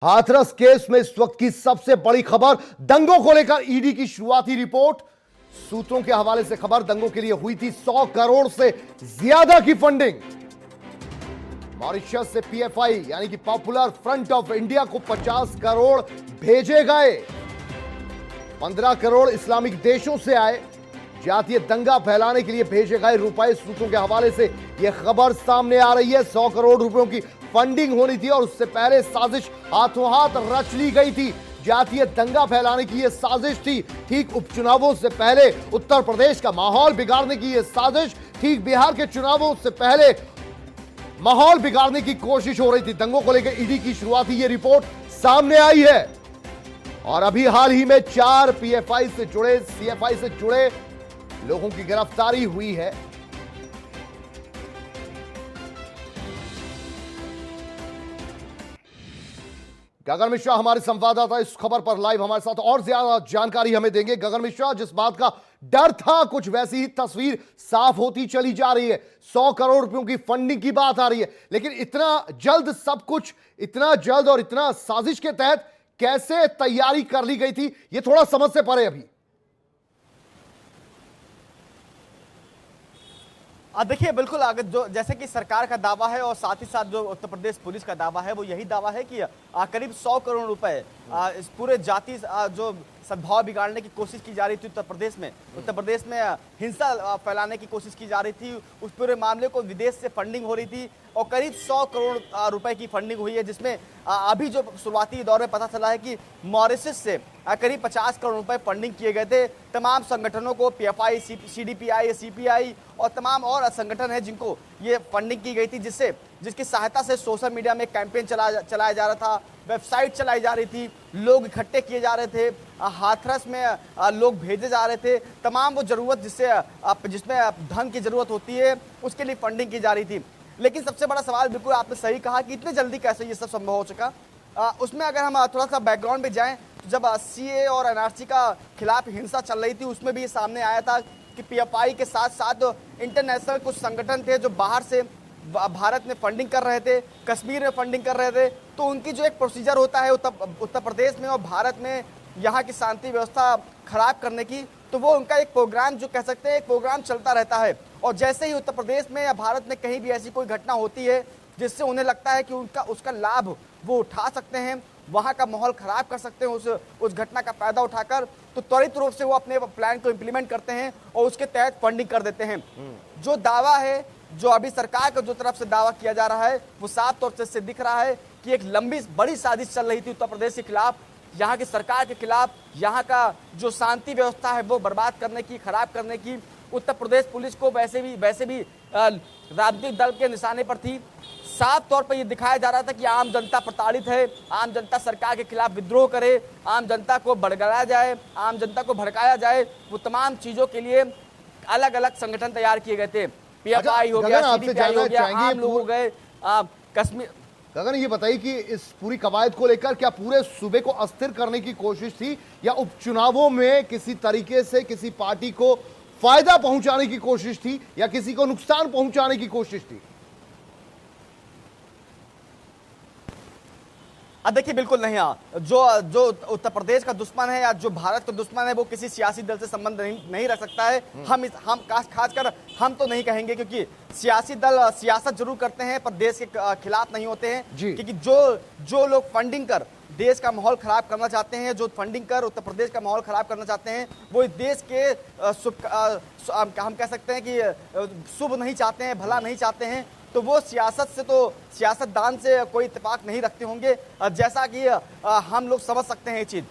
Hathras case में इस वक्त की सबसे बड़ी खबर, दंगों को लेकर ईडी की शुरुआती रिपोर्ट। सूत्रों के हवाले से खबर, दंगों के लिए हुई थी 100 करोड़ से ज्यादा की फंडिंग। मॉरिशस से पीएफआई यानी कि पॉपुलर फ्रंट ऑफ इंडिया को 50 करोड़ भेजे गए। 15 करोड़ इस्लामिक देशों से आए। जातीय दंगा फैलाने के लिए भेजे गए रुपए। सूत्रों के हवाले से यह खबर सामने आ रही है। 100 करोड़ रुपयों की फंडिंग होनी थी और उससे पहले साजिश हाथों हाथ रच ली गई थी। जातीय दंगा फैलाने की यह साजिश थी। ठीक उपचुनावों से पहले उत्तर प्रदेश का माहौल बिगाड़ने की यह साजिश, ठीक बिहार के चुनावों से पहले माहौल बिगाड़ने की कोशिश हो रही थी। दंगों को लेकर ईडी की शुरुआती यह रिपोर्ट सामने आई है और अभी हाल ही में 4 पीएफआई से जुड़े, सीएफआई से जुड़े लोगों की गिरफ्तारी हुई है। गगन मिश्रा हमारे संवाददाता इस खबर पर लाइव हमारे साथ और ज्यादा जानकारी हमें देंगे। गगन मिश्रा, जिस बात का डर था कुछ वैसी ही तस्वीर साफ होती चली जा रही है। 100 करोड़ रुपयों की फंडिंग की बात आ रही है, लेकिन इतना जल्द सब कुछ, इतना जल्द और इतना साजिश के तहत कैसे तैयारी कर ली गई थी, यह थोड़ा समझ से परे अभी। देखिए, बिल्कुल अगर जो जैसे कि सरकार का दावा है और साथ ही साथ जो उत्तर प्रदेश पुलिस का दावा है वो यही दावा है कि करीब 100 करोड़ रुपए इस पूरे जाति जो सद्भाव बिगाड़ने की कोशिश की जा रही थी उत्तर प्रदेश में हिंसा फैलाने की कोशिश की जा रही थी, उस पूरे मामले को विदेश से फंडिंग हो रही थी और करीब 100 करोड़ रुपए की फंडिंग हुई है, जिसमें अभी जो शुरुआती दौर में पता चला है कि मॉरिशस से करीब 50 करोड़ रुपए फंडिंग किए गए थे। तमाम संगठनों को, पीएफआई, सीडीपीआई, सीपीआई और तमाम और संगठन है जिनको ये फंडिंग की गई थी, जिसकी सहायता से सोशल मीडिया में कैंपेन चलाया जा रहा था, वेबसाइट चलाई जा रही थी, लोग इकट्ठे किए जा रहे थे, हाथरस में लोग भेजे जा रहे थे। तमाम वो जरूरत जिसमें धन की जरूरत होती है उसके लिए फंडिंग की जा रही थी। लेकिन सबसे बड़ा सवाल, बिल्कुल आपने सही कहा कि इतनी जल्दी कैसे ये सब संभव हो चुका। उसमें अगर हम थोड़ा सा बैकग्राउंड में जाएं तो जब सीए और एनआरसी का खिलाफ हिंसा चल रही थी उसमें भी ये सामने आया था कि पीएफआई के साथ साथ इंटरनेशनल कुछ संगठन थे जो बाहर से भारत में फंडिंग कर रहे थे, कश्मीर में फंडिंग कर रहे थे। तो उनकी जो एक प्रोसीजर होता है उत्तर प्रदेश में और भारत में यहाँ की शांति व्यवस्था खराब करने की, तो वो उनका एक प्रोग्राम, जो कह सकते हैं एक प्रोग्राम चलता रहता है। और जैसे ही उत्तर प्रदेश में या भारत में कहीं भी ऐसी कोई घटना होती है जिससे उन्हें लगता है कि उसका लाभ वो उठा सकते हैं, वहाँ का माहौल खराब कर सकते हैं उस घटना का फायदा उठाकर, तो त्वरित रूप से वो अपने प्लान को इम्प्लीमेंट करते हैं और उसके तहत फंडिंग कर देते हैं। जो दावा है, जो अभी सरकार की जो तरफ से दावा किया जा रहा है, वो साफ तौर से दिख रहा है कि एक लंबी बड़ी साजिश चल रही थी उत्तर प्रदेश के खिलाफ, यहाँ की सरकार के खिलाफ, यहाँ का जो शांति व्यवस्था है वो बर्बाद करने की, खराब करने की। उत्तर प्रदेश पुलिस को वैसे भी राजनीतिक दल के निशाने पर थी। साफ तौर पर यह दिखाया जा रहा था कि आम जनता प्रताड़ित है, आम जनता सरकार के खिलाफ विद्रोह करे, आम जनता को भड़काया जाए, आम जनता को भड़काया जाए। वो तमाम चीजों के लिए अलग अलग संगठन तैयार किए गए थे। पीएफआई हो गया, सीडीपीआई हो गया, आम लोग हो गए, कश्मीर। गगन, ये बताइए कि इस पूरी कवायद को लेकर क्या पूरे सूबे को अस्थिर करने की कोशिश थी या उपचुनावों में किसी तरीके से किसी पार्टी को फायदा पहुंचाने की कोशिश थी या किसी को नुकसान पहुंचाने की कोशिश थी? देखिए, बिल्कुल नहीं। जो उत्तर प्रदेश का दुश्मन है या जो भारत का दुश्मन है वो किसी सियासी दल से संबंध नहीं रख सकता है। हम खासकर हम तो नहीं कहेंगे, क्योंकि सियासी दल सियासत जरूर करते हैं पर देश के खिलाफ नहीं होते हैं। क्योंकि जो लोग फंडिंग कर देश का माहौल खराब करना चाहते हैं, जो फंडिंग कर उत्तर प्रदेश का माहौल खराब करना चाहते हैं, वो इस देश के हम कह सकते हैं कि शुभ नहीं चाहते हैं, भला नहीं चाहते हैं। तो वो सियासतदान से कोई इत्तेफाक नहीं रखते होंगे, जैसा कि हम लोग समझ सकते हैं ये चीज।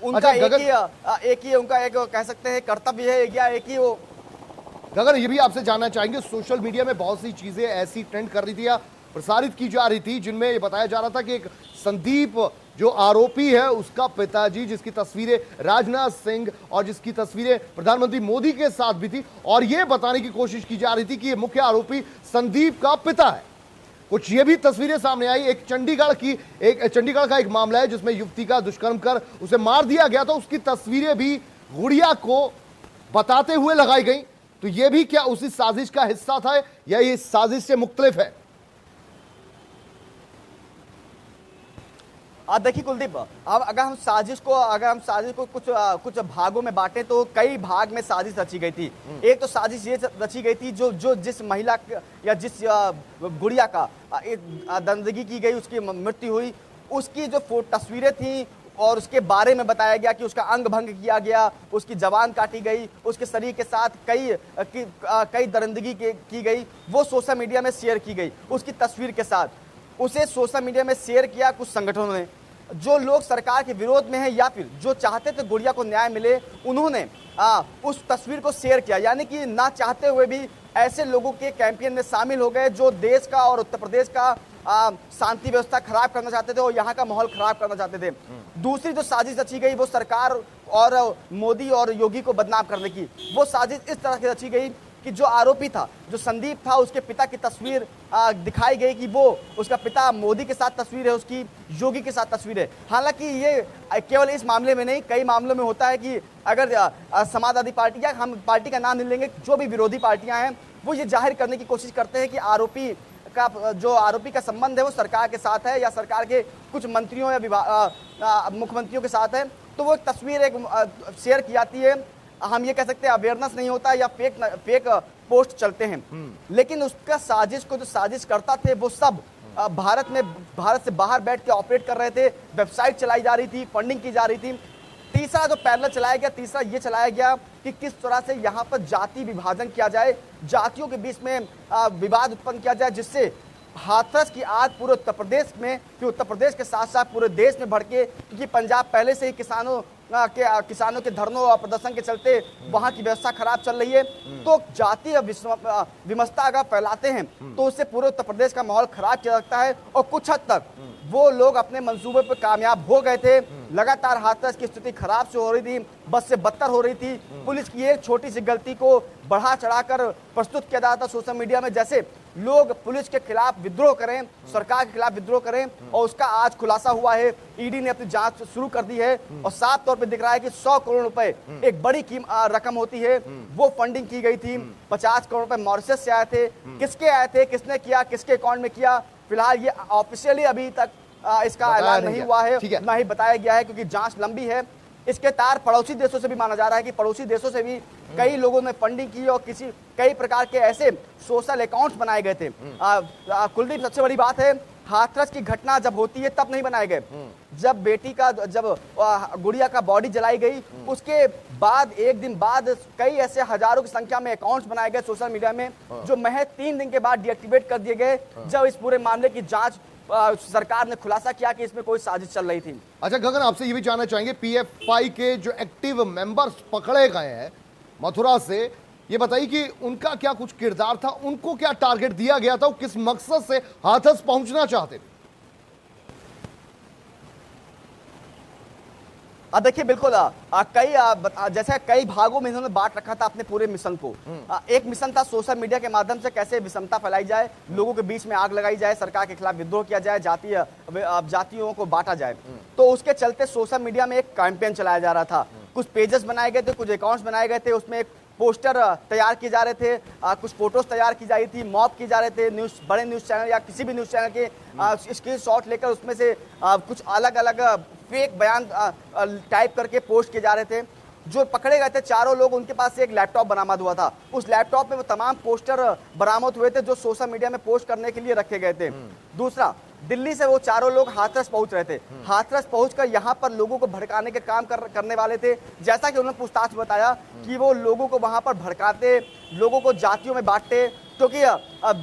उनका एक ही उनका एक कह सकते हैं कर्तव्य है, या एक ही वो। गगन, ये भी आपसे जानना चाहेंगे, सोशल मीडिया में बहुत सी चीजें ऐसी ट्रेंड कर रही थी या प्रसारित की जा रही थी जिनमें ये बताया जा रहा था कि एक संदीप जो आरोपी है उसका पिताजी, जिसकी तस्वीरें राजनाथ सिंह और जिसकी तस्वीरें प्रधानमंत्री मोदी के साथ भी थी, और यह बताने की कोशिश की जा रही थी कि ये मुख्य आरोपी संदीप का पिता है। कुछ ये भी तस्वीरें सामने आई। एक चंडीगढ़ का एक मामला है जिसमें युवती का दुष्कर्म कर उसे मार दिया गया था, उसकी तस्वीरें भी गुड़िया को बताते हुए लगाई गई। तो यह भी क्या उसी साजिश का हिस्सा था या ये साजिश से मुख्तलिफ है? देखिए कुलदीप, अब अगर हम साजिश को कुछ भागों में बांटे तो कई भाग में साजिश रची गई थी। एक तो साजिश ये रची गई थी जो जिस महिला या जिस गुड़िया का दंदगी की गई, उसकी मृत्यु हुई, उसकी जो तस्वीरें थी और उसके बारे में बताया गया कि उसका अंग भंग किया गया, उसकी जबान काटी गई, उसके शरीर के साथ कई दरिंदगी की गई, वो सोशल मीडिया में शेयर की गई उसकी तस्वीर के साथ। उसे सोशल मीडिया में शेयर किया कुछ संगठनों ने, जो लोग सरकार के विरोध में हैं या फिर जो चाहते थे गुड़िया को न्याय मिले, उन्होंने उस तस्वीर को शेयर किया। यानी कि ना चाहते हुए भी ऐसे लोगों के कैंपेन में शामिल हो गए जो देश का और उत्तर प्रदेश का शांति व्यवस्था खराब करना चाहते थे और यहाँ का माहौल खराब करना चाहते थे। दूसरी जो साजिश रची गई वो सरकार और मोदी और योगी को बदनाम करने की, वो साजिश इस तरह की रची गई कि जो आरोपी था, जो संदीप था, उसके पिता की तस्वीर दिखाई गई कि वो उसका पिता मोदी के साथ तस्वीर है, उसकी योगी के साथ तस्वीर है। हालांकि ये केवल इस मामले में नहीं, कई मामलों में होता है कि अगर समाजवादी पार्टी या हम पार्टी का नाम नहीं लेंगे, जो भी विरोधी पार्टियां हैं वो ये जाहिर करने की कोशिश करते हैं कि आरोपी का संबंध है वो सरकार के साथ है या सरकार के कुछ मंत्रियों या मुख्यमंत्रियों के साथ है, तो वो एक तस्वीर शेयर की जाती है। हम ये कह सकते हैं अवेयरनेस नहीं होता या फेक पोस्ट चलते हैं। लेकिन उसका साजिश को जो साजिश करता थे वो सब भारत से बाहर बैठ के ऑपरेट कर रहे थे, वेबसाइट चलाई जा रही थी, फंडिंग की जा रही थी। तीसरा जो पैरेलल चलाया गया, तीसरा ये चलाया गया कि किस तरह से यहाँ पर जाति विभाजन किया जाए, जातियों के बीच में विवाद उत्पन्न किया जाए, जिससे हाथरस की आज पूरे उत्तर प्रदेश में, कि उत्तर प्रदेश के साथ साथ पूरे देश में भड़के, क्योंकि पंजाब पहले से ही किसानों के धरनों और प्रदर्शन के चलते वहां की व्यवस्था खराब चल रही है। तो जातीय विमस्ता अगर फैलाते हैं तो उससे पूरे उत्तर प्रदेश का माहौल खराब किया जाता है और कुछ हद तक वो लोग अपने मंसूबे पर कामयाब हो गए थे। लगातार हाथरस की स्थिति खराब से हो रही थी, बद से बदतर हो रही थी। पुलिस की एक छोटी सी गलती को बढ़ा चढ़ाकर प्रस्तुत किया जाता था सोशल मीडिया में, जैसे लोग पुलिस के खिलाफ विद्रोह करें, सरकार के खिलाफ विद्रोह करें, और उसका आज खुलासा हुआ है। ईडी ने अपनी जांच शुरू कर दी है और साफ तौर पे दिख रहा है कि 100 करोड़ रुपए एक बड़ी रकम होती है, वो फंडिंग की गई थी। 50 करोड़ रुपए मॉरिशस से आए थे। किसके आए थे, किसने किया, किसके अकाउंट में किया, फिलहाल ये ऑफिशियली अभी तक इसका ऐलान नहीं हुआ है, ना ही बताया गया है, क्योंकि जांच लंबी है। इसके तार पड़ोसी देशों से भी माना जा रहा है कि पड़ोसी देशों से भी कई लोगों ने फंडिंग की और कई प्रकार के ऐसे सोशल अकाउंट्स बनाए गए थे। कुलदीप, सबसे बड़ी बात है, हाथरस की घटना जब होती है तब नहीं बनाए गए, जब गुड़िया का बॉडी जलाई गई उसके बाद एक दिन बाद कई ऐसे हजारों की संख्या में अकाउंट्स बनाए गए सोशल मीडिया में, जो महज 3 दिन के बाद डीएक्टिवेट कर दिए गए, जब इस पूरे मामले की जांच सरकार ने खुलासा किया कि इसमें कोई साजिश चल रही थी। अच्छा गगन, आपसे ये भी जानना चाहेंगे, पीएफआई के जो एक्टिव मेंबर्स पकड़े गए हैं मथुरा से, ये बताइए कि उनका क्या कुछ किरदार था, उनको क्या टारगेट दिया गया था, किस मकसद से हाथरस पहुंचना चाहते थे? देखिए बिल्कुल, जैसे कई भागों में इन्होंने बांट रखा था अपने पूरे मिशन को। एक मिशन था सोशल मीडिया के माध्यम से कैसे विषमता फैलाई जाए, लोगों के बीच में आग लगाई जाए, सरकार के खिलाफ विद्रोह किया जाए, जातियों को बांटा जाए। तो उसके चलते सोशल मीडिया में एक कैंपेन चलाया जा रहा था। कुछ पेजेस बनाए गए थे, कुछ अकाउंट्स बनाए गए थे, उसमें एक पोस्टर तैयार किए जा रहे थे, कुछ फोटोज तैयार की जा रही थी, मॉप की जा रहे थे, बड़े न्यूज चैनल या किसी भी न्यूज चैनल के स्क्रीनशॉट लेकर उसमें से कुछ अलग अलग फेक बयान टाइप करके पोस्ट किए जा रहे थे। जो पकड़े गए थे चारों लोग, उनके पास से एक लैपटॉप बरामद हुआ था। उस लैपटॉप में वो तमाम पोस्टर बरामद हुए थे जो सोशल मीडिया में पोस्ट करने के लिए रखे गए थे। दूसरा, दिल्ली से वो चारों लोग हाथरस पहुंच रहे थे। हाथरस पहुंचकर यहाँ पर लोगों को भड़काने के काम करने वाले थे। जैसा कि उन्होंने पूछताछ में बताया कि वो लोगों को वहां पर भड़काते, लोगों को जातियों में बांटते, क्योंकि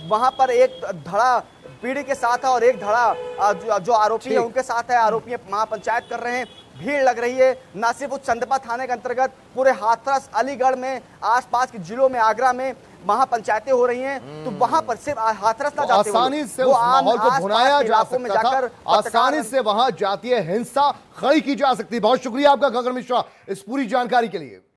वहां पर एक धड़ा पीढ़ी के साथ है और एक धड़ा जो आरोपी है उनके साथ है। आरोपी महापंचायत कर रहे हैं, भीड़ लग रही है। न सिर्फ उस चंदपा थाने के अंतर्गत पूरे हाथरस, अलीगढ़ में, आसपास के जिलों में, आगरा में महापंचायतें हो रही हैं। तो वहां पर सिर्फ हाथरस ना जाते, आसानी से उस माहौल को भुनाया जा सकता था, आसानी से वहां जातीय हिंसा खड़ी की जा सकती। बहुत शुक्रिया आपका गगन मिश्रा इस पूरी जानकारी के लिए।